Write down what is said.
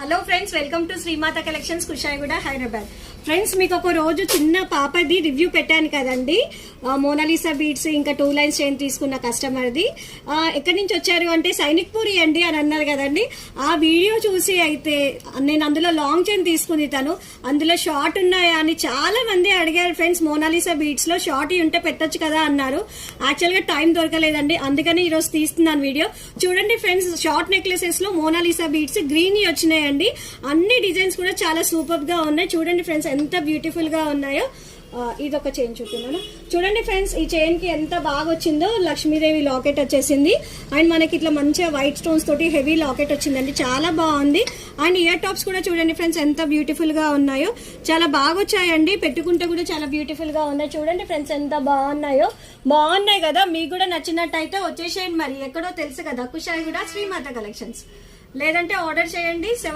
Hello friends, welcome to Srimata collections, Kushaiguda, Hyderabad. Friends, మీకు ఒక రోజు చిన్న పాపది రివ్యూ పెట్టాను కదండి. మోనాలిసా బీడ్స్ ఇంకా 2 లైన్స్ చైన్ తీసుకున్న కస్టమర్ది. ఎక్కడి నుంచి వచ్చారు అంటే సైనిక్ పూరి అండి అని అన్నారు కదండి. ఆ వీడియో చూసి అయితే నేను అందులో లాంగ్ చైన్ తీసుకుంది, తను అందులో షార్ట్ ఉన్నాయా అని చాలా మంది అడిగారు ఫ్రెండ్స్. మోనాలిసా బీడ్స్ లో షార్ట్ ఉంటే పెట్టొచ్చు కదా అన్నారు. యాక్చువల్ గా టైం దొరకలేదండి, అందుకని ఈ రోజు తీస్తున్నాను వీడియో. చూడండి ఫ్రెండ్స్, షార్ట్ నెక్లెసెస్ లో మోనాలిసా బీడ్స్ గ్రీన్ వచ్చినాయి అండి. అన్ని డిజైన్స్ కూడా చాలా సూపర్ గా ఉన్నాయి. చూడండి ఫ్రెండ్స్, ఎంత బ్యూటిఫుల్ గా ఉన్నాయో. ఇదొక చైన్ చూపిస్తున్నాను. చూడండి ఫ్రెండ్స్, ఈ చైన్ కి ఎంత బాగా వచ్చిందో. లక్ష్మీదేవి లాకెట్ వచ్చేసింది అండ్ మనకి ఇట్లా మంచిగా వైట్ స్టోన్స్ తోటి హెవీ లాకెట్ వచ్చిందండి, చాలా బాగుంది. అండ్ ఇయర్ టాప్స్ కూడా చూడండి ఫ్రెండ్స్, ఎంత బ్యూటిఫుల్ గా ఉన్నాయో. చాలా బాగా వచ్చాయండి, పెట్టుకుంటే కూడా చాలా బ్యూటిఫుల్ గా ఉన్నాయి. చూడండి ఫ్రెండ్స్, ఎంత బాగున్నాయో. బాగున్నాయి కదా, మీకు కూడా నచ్చినట్టయితే వచ్చేసేయండి. మరి ఎక్కడో తెలుసు కదా, కుషాయిగూడ శ్రీమాత కలెక్షన్స్. లేదంటే ఆర్డర్ చేయండి.